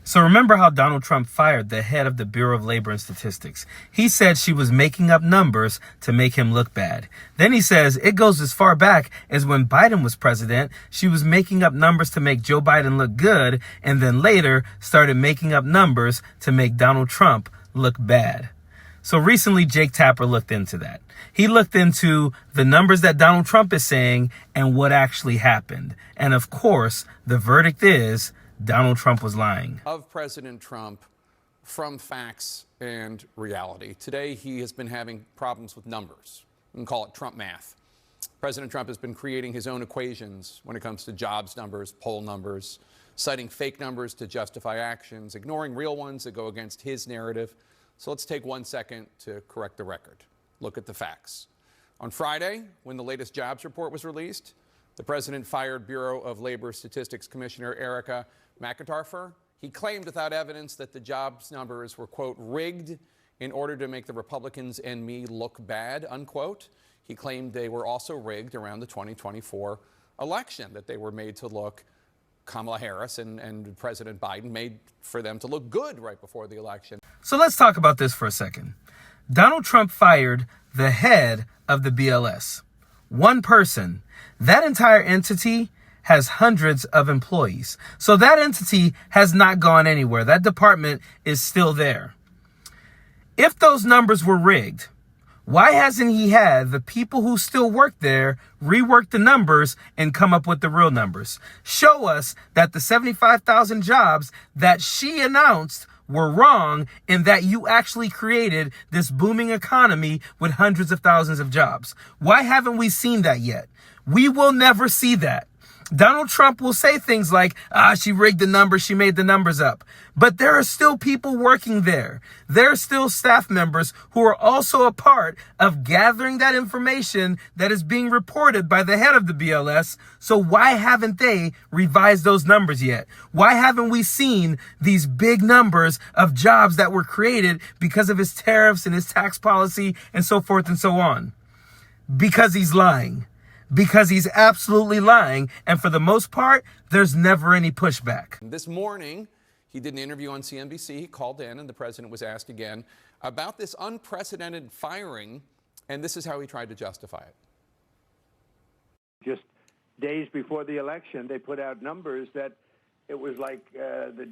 So remember how Donald Trump fired the head of the Bureau of Labor and Statistics. He said she was making up numbers to make him look bad. Then he says it goes as far back as when Biden was president. She was making up numbers to make Joe Biden look good, and then later started making up numbers to make Donald Trump look bad. So recently, Jake Tapper looked into that. He looked into the numbers that Donald Trump is saying and what actually happened. And of course, the verdict is Donald Trump was lying. Of President Trump from facts and reality. Today, he has been having problems with numbers. We can call it Trump math. President Trump has been creating his own equations when it comes to jobs numbers, poll numbers, citing fake numbers to justify actions, ignoring real ones that go against his narrative. So let's take 1 second to correct the record. Look at the facts. On Friday, when the latest jobs report was released, the president fired Bureau of Labor Statistics Commissioner Erica McIntyre. He claimed without evidence that the jobs numbers were, quote, rigged in order to make the Republicans and me look bad, unquote. He claimed they were also rigged around the 2024 election, that they were made to look, Kamala Harris and President Biden made for them to look good right before the election. So let's talk about this for a second. Donald Trump fired the head of the BLS. One person. That entire entity has hundreds of employees. So that entity has not gone anywhere. That department is still there. If those numbers were rigged, why hasn't he had the people who still work there rework the numbers and come up with the real numbers? Show us that the 75,000 jobs that she announced were wrong and that you actually created this booming economy with hundreds of thousands of jobs. Why haven't we seen that yet? We will never see that. Donald Trump will say things like, she rigged the numbers, she made the numbers up. But there are still people working there. There are still staff members who are also a part of gathering that information that is being reported by the head of the BLS. So why haven't they revised those numbers yet? Why haven't we seen these big numbers of jobs that were created because of his tariffs and his tax policy and so forth and so on? Because he's lying. Because he's absolutely lying. And for the most part, there's never any pushback. This morning, he did an interview on CNBC. He called in and the president was asked again about this unprecedented firing. And this is how he tried to justify it. Just days before the election, they put out numbers that it was like the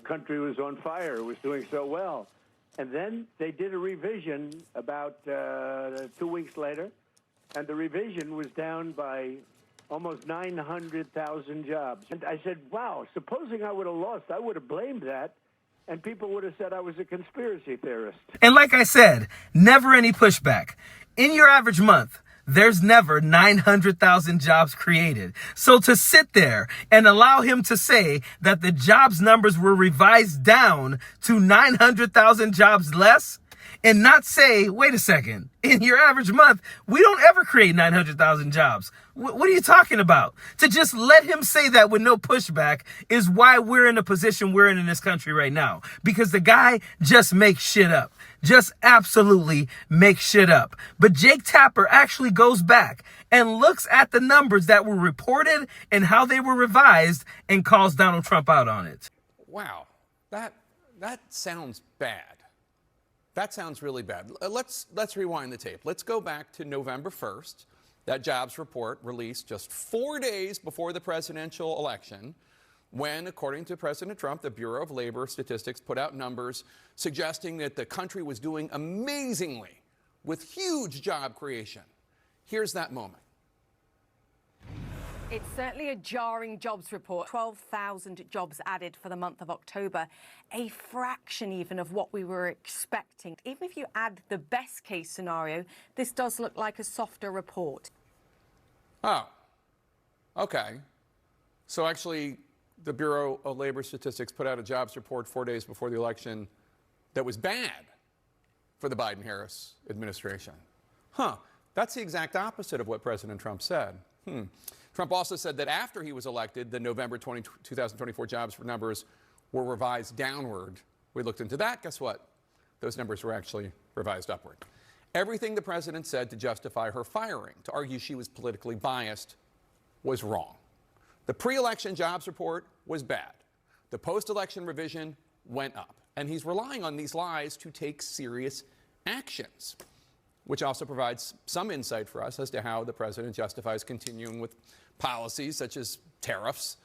country was on fire. It was doing so well. And then they did a revision about 2 weeks later. And the revision was down by almost 900,000 jobs. And I said, wow, supposing I would have lost, I would have blamed that. And people would have said I was a conspiracy theorist. And like I said, never any pushback. In your average month, there's never 900,000 jobs created. So to sit there and allow him to say that the jobs numbers were revised down to 900,000 jobs less, and not say, wait a second, in your average month, we don't ever create 900,000 jobs. What are you talking about? To just let him say that with no pushback is why we're in the position we're in this country right now. Because the guy just makes shit up. Just absolutely makes shit up. But Jake Tapper actually goes back and looks at the numbers that were reported and how they were revised and calls Donald Trump out on it. Wow, that sounds bad. That sounds really bad. Let's rewind the tape. Let's go back to November 1st. That jobs report released just 4 days before the presidential election, when, according to President Trump, the Bureau of Labor Statistics put out numbers suggesting that the country was doing amazingly with huge job creation. Here's that moment. It's certainly a jarring jobs report. 12,000 jobs added for the month of October, a fraction even of what we were expecting. Even if you add the best case scenario, this does look like a softer report. Oh, okay. So actually, the Bureau of Labor Statistics put out a jobs report 4 days before the election that was bad for the Biden-Harris administration. That's the exact opposite of what President Trump said. Trump also said that after he was elected, the November 2024 jobs numbers were revised downward. We looked into that. Guess what? Those numbers were actually revised upward. Everything the president said to justify her firing, to argue she was politically biased, was wrong. The pre-election jobs report was bad. The post-election revision went up, and he's relying on these lies to take serious actions, which also provides some insight for us as to how the president justifies continuing with policies such as tariffs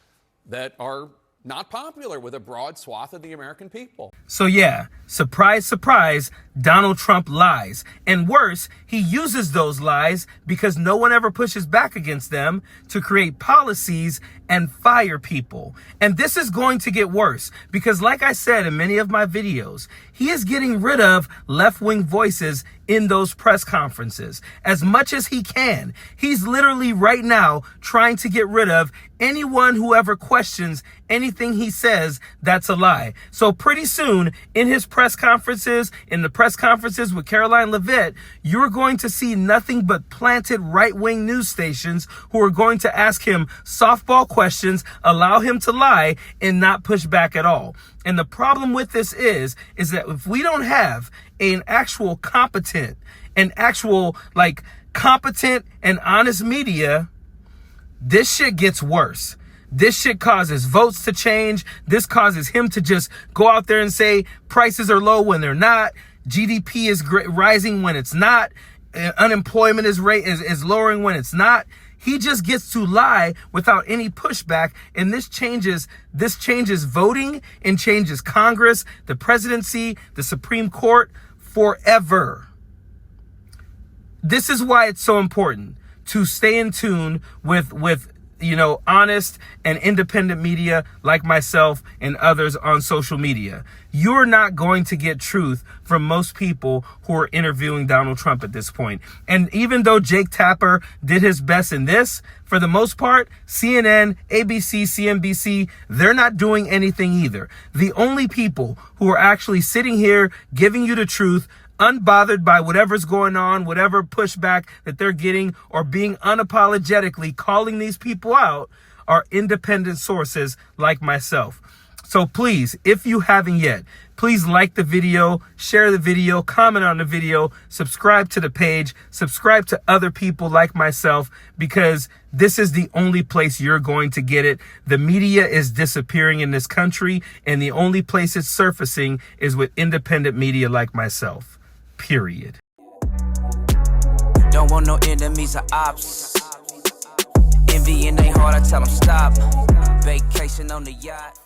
that are not popular with a broad swath of the American people. So yeah, surprise, surprise, Donald Trump lies. And worse, he uses those lies because no one ever pushes back against them to create policies and fire people. And this is going to get worse because, like I said in many of my videos, he is getting rid of left-wing voices in those press conferences as much as he can. He's literally right now trying to get rid of anyone who ever questions anything he says that's a lie. So pretty soon in his press conferences, in the press conferences with Caroline Leavitt, you're going to see nothing but planted right-wing news stations who are going to ask him softball questions, allow him to lie, and not push back at all. And the problem with this is that if we don't have an actual competent and honest media, this shit gets worse. This shit causes votes to change. This causes him to just go out there and say prices are low when they're not. GDP is rising when it's not. Unemployment is lowering when it's not. He just gets to lie without any pushback, and this changes voting and changes Congress, the presidency, the Supreme Court forever. This is why it's so important to stay in tune with honest and independent media like myself and others on social media. You're not going to get truth from most people who are interviewing Donald Trump at this point. And even though Jake Tapper did his best in this, for the most part, CNN, ABC, CNBC, they're not doing anything either. The only people who are actually sitting here giving you the truth, unbothered by whatever's going on, whatever pushback that they're getting, or being unapologetically calling these people out, are independent sources like myself. So please, if you haven't yet, please like the video, share the video, comment on the video, subscribe to the page, subscribe to other people like myself, because this is the only place you're going to get it. The media is disappearing in this country, and the only place it's surfacing is with independent media like myself. Period. Don't want no enemies or ops. Envy in their heart, I tell them stop. Vacation on the yacht.